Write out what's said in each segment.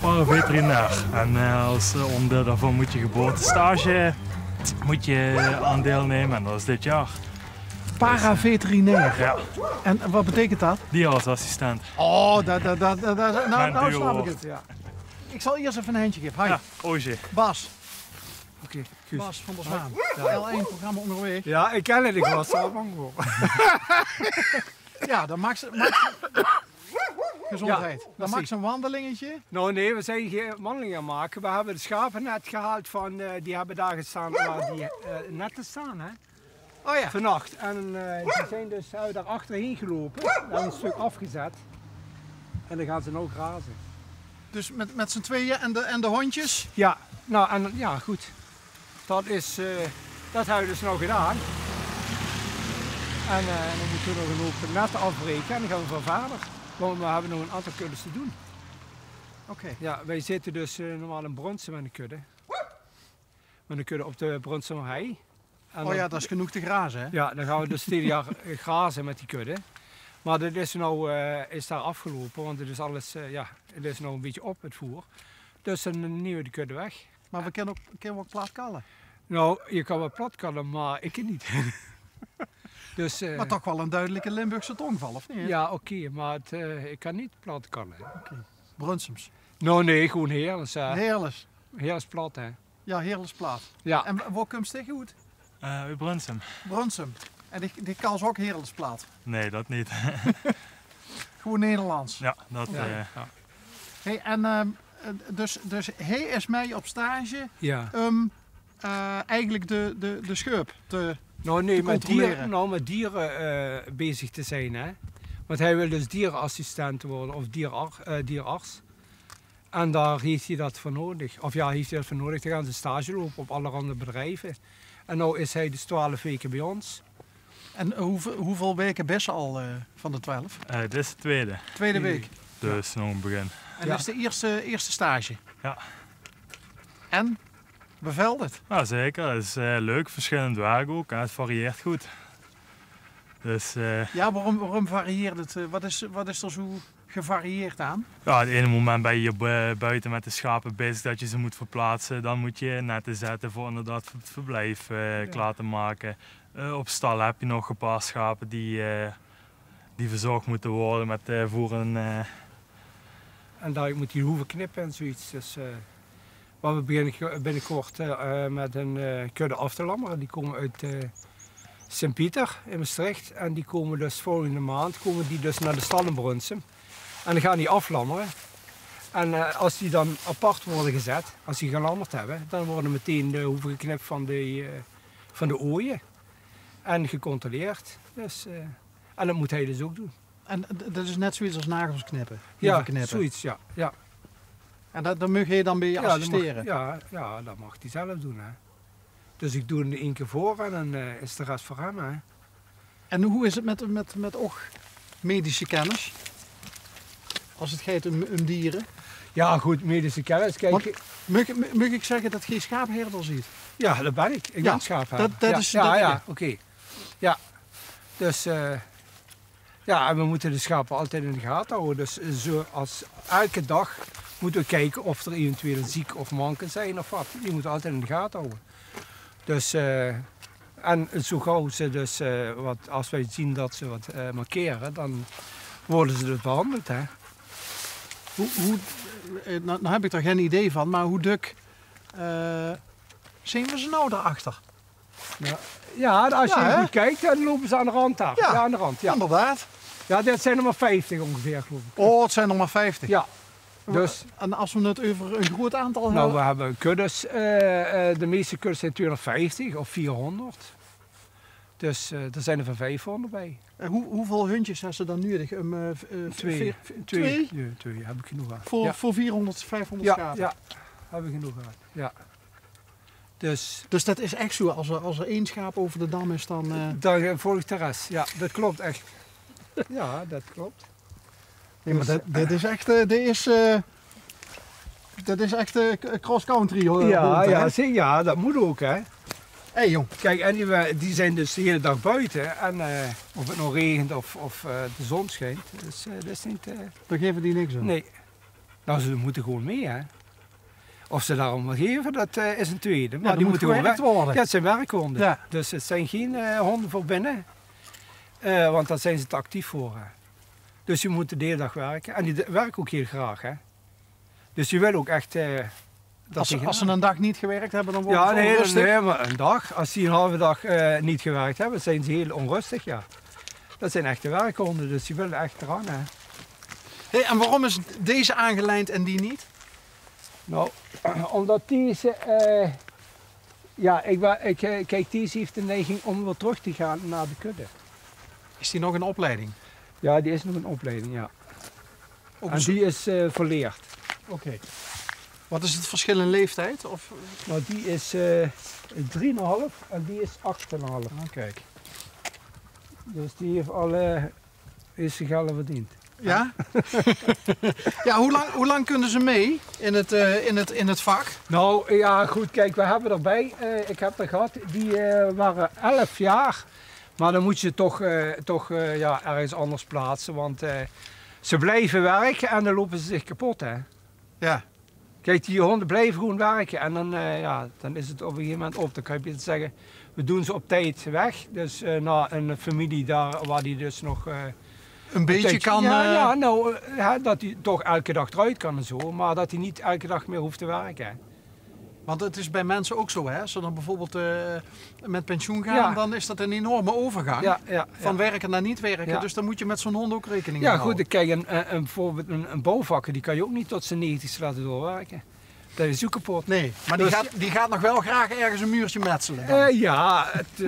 paraveterinair. En als onderdeel daarvan moet je geboortestage aan deelnemen en dat is dit jaar. Paraveterinair? Ja. En wat betekent dat? Dierartsassistent. Oh, nou duo. snap ik het. Ja. Ik zal eerst even een handje geven. Hi. Ja, Oosje. Bas. Oké, Bas van der Zwaan. L1 programma onderweg. Ja, ik ken het, ik was er al bang voor. Ja, dan maakt ze... Gezondheid. Ja, Dan maakt ze een wandelingetje. Nou nee, we zijn geen wandeling aan maken. We hebben de schapen net gehaald van, die hebben daar gestaan waar die netten staan, hè. Oh ja. Vannacht. En die zijn dus daar achterheen gelopen, daar een stuk afgezet. En dan gaan ze nou grazen. Dus met z'n tweeën en de hondjes? Ja, nou en ja goed. Dat hebben we dus nou gedaan. En dan moeten we nog een hoop netten afbreken en dan gaan we van verder. Want we hebben nog een aantal kuddes te doen. Oké. Ja, wij zitten dus normaal in Bronsum met een kudde. Met een kudde op de Bronsum hei. En Oh ja, dat is genoeg te grazen, hè? Ja, dan gaan we dus het hele jaar grazen met die kudde. Maar dit is nou is daar afgelopen, want het is alles, het is nou een beetje op het voer. Dus dan nemen we de kudde weg. Maar we kunnen ook plat kallen. Nou, je kan wel plat kallen, maar ik niet. Dus, maar toch wel een duidelijke Limburgse tongval, of niet? Ja, oké, maar ik kan niet plat kallen. Brunsums. Nou nee, gewoon Heerles. Heerles. Heerles plat, hè. Ja, Heerles plat. Ja. En waar komt het goed? Uit Brunsum. Brunsum. En die kan ze ook Heerles plat? Nee, dat niet. Gewoon Nederlands? Ja, dat... Ja. Hey, en dus hij is mee op stage om eigenlijk de schurp te controleren. Met dieren bezig te zijn, hè. Want hij wil dus dierenassistent worden of dierarts. En daar heeft hij dat voor nodig. Of ja, heeft hij dat voor nodig. Dan gaan ze stage lopen op allerhande bedrijven. En nu is hij dus 12 weken bij ons. En hoeveel weken best al van de 12? Dit is de tweede. Tweede week. Dus nog een begin. En dit is de eerste stage? Ja. En? Bevalt het? Ja, zeker. Het is leuk, verschillend werk ook. En het varieert goed. Dus, ja, waarom varieert het? Wat is er zo gevarieerd aan? Ja, het ene moment ben je buiten met de schapen bezig dat je ze moet verplaatsen. Dan moet je netten zetten voor inderdaad het verblijf klaar te maken. Op stal heb je nog een paar schapen die verzorgd moeten worden met voeren. En daar moet je hoeven knippen en zoiets. Dus, maar we beginnen binnenkort met een kudde af te lammeren. Die komen uit Sint-Pieter in Maastricht. En die komen dus volgende maand naar de stal in Brunsum. En dan gaan die aflammeren. En als die dan apart worden gezet, als die gelammerd hebben, dan worden meteen de hoeven geknipt van de ooien. En gecontroleerd. Dus, en dat moet hij dus ook doen. En dat is net zoiets als nagels knippen? Ja, knippen. Zoiets, ja. En dat mag je dan bij je assisteren? Ja, dat mag hij zelf doen. Hè. Dus ik doe hem 1 keer voor en dan is de rest voor hem. Hè. En hoe is het met medische kennis? Als het gaat om dieren? Ja goed, medische kennis. Kijk, mag ik zeggen dat je schaapherder ziet? Ja, dat ben ik. Ik ben schaapherder. Oké. Ja, dus en we moeten de schapen altijd in de gaten houden. Dus zoals elke dag moeten we kijken of er eventueel ziek of manken zijn of wat. Die moeten we altijd in de gaten houden. Dus, en zo gauw ze dus, als wij zien dat ze wat markeren, dan worden ze dus behandeld. Hè. Nou heb ik er geen idee van, maar hoe dik zien we ze nou daarachter? Ja, als je goed kijkt, dan lopen ze aan de rand daar. Ja, aan de rand, ja. Inderdaad. Ja, dit zijn er maar 50 ongeveer, geloof ik. Oh, het zijn er maar 50. Ja. Dus, en als we het over een groot aantal hebben? Nou, we hebben kuddes. De meeste kuddes zijn 250 of 400. Dus er zijn er van 500 bij. Hoeveel hundjes hebben ze dan nodig? Twee. Twee heb ik genoeg aan. Voor 400, 500 schapen? Ja, heb ik genoeg aan. Ja. Dus dat is echt zo, als er 1 schaap over de dam is, dan... Dan volgt de rest. Ja, dat klopt echt. Ja, dat klopt. Nee, maar dit is echt... dat is echt cross-country hoor. Ja, dat moet ook, hè. Hé jong. Kijk, en die zijn dus de hele dag buiten. En of het nou regent of de zon schijnt. Dus dat is niet... Dan geven die niks aan? Nee. Nou, ze moeten gewoon mee, hè. Of ze daarom wel geven, dat is een tweede. Maar Ja, die moeten gewerkt worden. Ja, het zijn werkhonden. Ja. Dus het zijn geen honden voor binnen. Want daar zijn ze te actief voor. Hè. Dus je moet de hele dag werken. En die werken ook heel graag. Hè. Dus je wil ook echt... Als ze een dag niet gewerkt hebben, dan worden ja, ze onrustig. nee, maar een dag. Als die een halve dag niet gewerkt hebben, zijn ze heel onrustig. Ja. Dat zijn echte werkhonden, dus die willen echt eraan. Hè. Hey, en waarom is deze aangelijnd en die niet? Nou, omdat deze... kijk, deze heeft de neiging om weer terug te gaan naar de kudde. Is die nog in opleiding? Ja, die is nog een opleiding, ja. En die is verleerd. Oké. Wat is het verschil in leeftijd? Of... Nou, die is 3,5 en die is 8,5. Oh, kijk. Dus die heeft zijn geld verdiend. Ja? Ja, hoe lang kunnen ze mee in het vak? Nou, ja goed, kijk, we hebben erbij, ik heb er gehad, die waren 11 jaar. Maar dan moet je ze toch ergens anders plaatsen, want ze blijven werken en dan lopen ze zich kapot, hè. Ja. Kijk, die honden blijven gewoon werken en dan is het op een gegeven moment op. Dan kan je beter zeggen, we doen ze op tijd weg. Dus naar een familie daar waar die dus nog... een beetje kan... dat hij toch elke dag eruit kan en zo, maar dat hij niet elke dag meer hoeft te werken. Want het is bij mensen ook zo, hè? Als ze dan bijvoorbeeld met pensioen gaan, dan is dat een enorme overgang. Van werken naar niet werken. Ja. Dus dan moet je met zo'n hond ook rekening mee Ja, houden. goed, kijk, bijvoorbeeld een bouwvakker, die kan je ook niet tot zijn 90 laten doorwerken. Dat is ook kapot. Nee, maar Dus- die gaat nog wel graag ergens een muurtje metselen.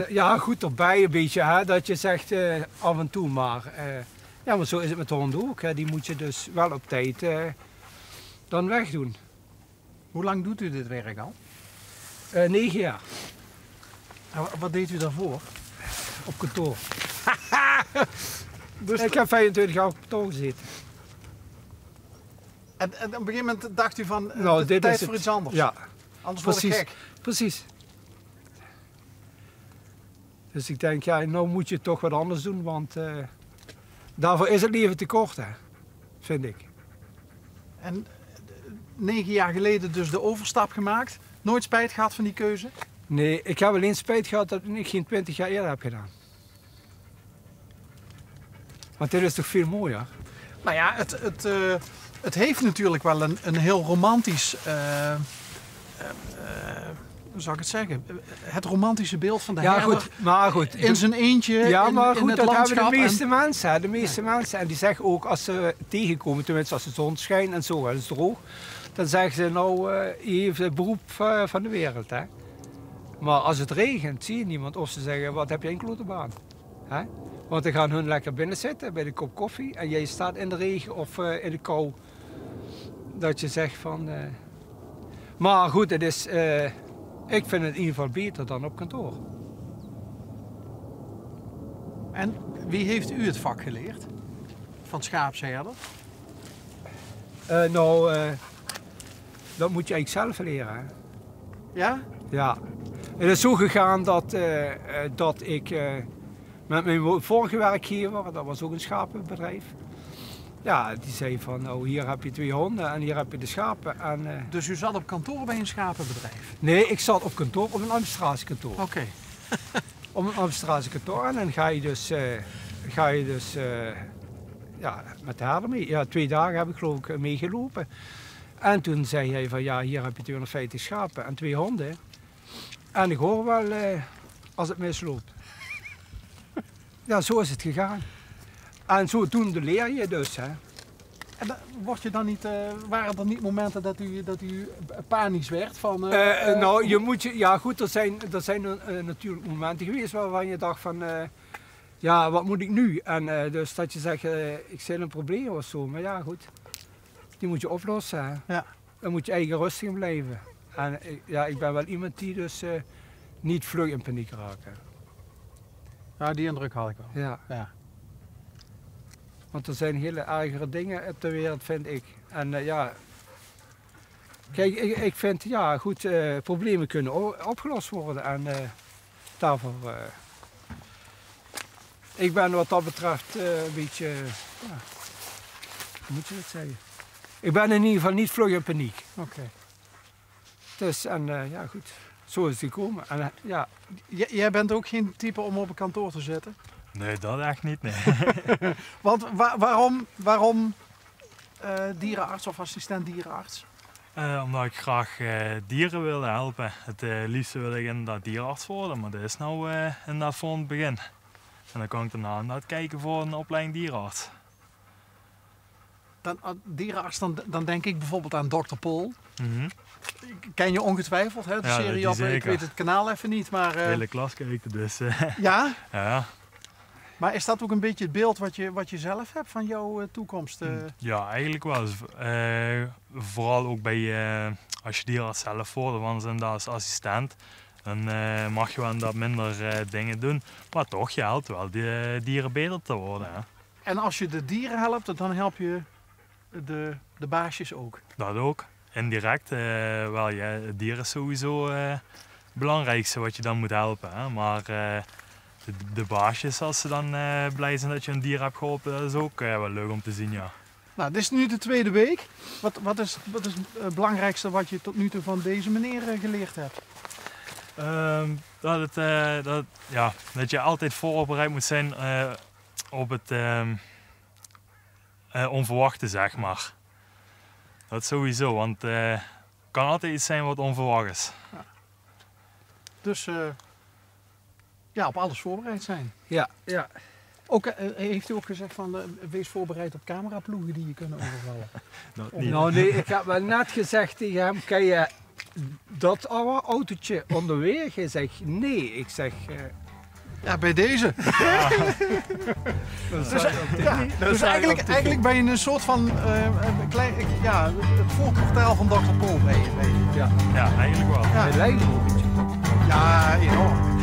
Dan. Goed erbij een beetje, hè, dat je zegt af en toe maar. Maar zo is het met de honden ook. Hè. Die moet je dus wel op tijd dan wegdoen. Hoe lang doet u dit werk al? 9 jaar En wat deed u daarvoor? op kantoor. Dus Ik heb 25 jaar op kantoor gezeten. en op een gegeven moment dacht u van, Nou, dit tijd is voor het. iets anders. Ja, Anders word ik precies. gek. Precies. Dus ik denk, nou moet je toch wat anders doen, want daarvoor is het leven te kort, hè, vind ik. En 9 jaar geleden dus de overstap gemaakt. Nooit spijt gehad van die keuze? Nee, ik heb alleen spijt gehad dat ik geen 20 jaar eerder heb gedaan. Want dit is toch veel mooier? Nou ja, het heeft natuurlijk wel een heel romantisch... hoe zou ik het zeggen? Het romantische beeld van de herder maar goed. in zijn eentje Ja, maar in goed, het dat landschap. hebben de meeste mensen. Hè. De meeste mensen. En die zeggen ook, als ze tegenkomen, tenminste als de zon schijnt en zo, het is droog, dan zeggen ze, nou, je heeft het beroep van de wereld. Hè. Maar als het regent, zie je niemand. Of ze zeggen, wat heb je een klote baan? Hè? Want dan gaan hun lekker binnen zitten bij de kop koffie en jij staat in de regen of in de kou. Dat je zegt van... Maar goed, het is, ik vind het in ieder geval beter dan op kantoor. En wie heeft u het vak geleerd? Van schaapsherder? Dat moet je eigenlijk zelf leren. Hè? Ja? Ja. Het is zo gegaan dat ik met mijn vorige werkgever, dat was ook een schapenbedrijf, ja, die zei van, nou hier heb je 2 honden en hier heb je de schapen. En, Dus u zat op kantoor bij een schapenbedrijf? nee, ik zat op kantoor, op een administratiekantoor. Oké. Op een administratiekantoor en dan ga je dus met de herder mee. Ja, 2 dagen heb ik geloof ik meegelopen. En toen zei hij van, ja, hier heb je 250 schapen en 2 honden. En ik hoor wel als het misloopt. Ja, zo is het gegaan. En zodoende leer je dus. Hè. En word je dan niet, waren er niet momenten dat u panisch werd? Van, nou, je moet je, ja goed, er zijn natuurlijk momenten geweest waarvan je dacht van, ja, wat moet ik nu? En dus dat je zegt, ik zit in een probleem of zo. Maar ja, goed, die moet je oplossen. Hè. Ja. Dan moet je eigen rustig blijven. En ik ben wel iemand die dus niet vlug in paniek raakt. Ja, die indruk had ik wel. Ja. Ja. Want er zijn hele ergere dingen op de wereld, vind ik. En kijk, ik vind, ja goed, problemen kunnen opgelost worden. En daarvoor, ik ben wat dat betreft een beetje, ja, hoe moet je dat zeggen? Ik ben in ieder geval niet vlug in paniek. Oké. Dus, en ja goed, zo is het gekomen. En, ja. Jij bent ook geen type om op een kantoor te zitten? Nee, dat echt niet, nee. Want waarom dierenarts of assistent dierenarts? Omdat ik graag dieren wil helpen. Het liefste wil ik inderdaad dierenarts worden, maar dat is nou inderdaad voor het begin. En dan kan ik daarna inderdaad kijken voor een opleiding dierenarts. Dierenarts, dan denk ik bijvoorbeeld aan Dr. Pol. Ken je ongetwijfeld, hè? De serie op, ik weet het kanaal even niet, maar... De hele klas kijkt dus. Ja? Ja. Maar is dat ook een beetje het beeld wat je zelf hebt van jouw toekomst? Ja, eigenlijk wel. Vooral ook bij, als je dierenarts zelf wordt, want inderdaad als assistent, dan mag je wel inderdaad minder dingen doen. Maar toch, je helpt wel die dieren beter te worden. Hè? En als je de dieren helpt, dan help je de baasjes ook? Dat ook. Indirect. Wel, ja, het dier is sowieso het belangrijkste wat je dan moet helpen. Hè? Maar de baasjes, als ze dan blij zijn dat je een dier hebt geholpen, dat is ook wel leuk om te zien, ja. Nou, dit is nu de tweede week. Wat is het belangrijkste wat je tot nu toe van deze meneer geleerd hebt? Dat je altijd voorbereid moet zijn op het onverwachte, zeg maar. Dat sowieso, want het kan altijd iets zijn wat onverwacht is. Ja. Dus op alles voorbereid zijn. Ja, ja. Ook, heeft u ook gezegd van wees voorbereid op cameraploegen die je kunnen overvallen? Nou nee, ik heb wel net gezegd tegen hem, kan je dat oude autootje onderweg? Hij zegt nee, ik zeg... Ja, bij deze. Ja. Dus eigenlijk ben je een soort van het voorportaal van Dr. Pol. Ja, eigenlijk wel. Hij lijkt een beetje. Ja, enorm.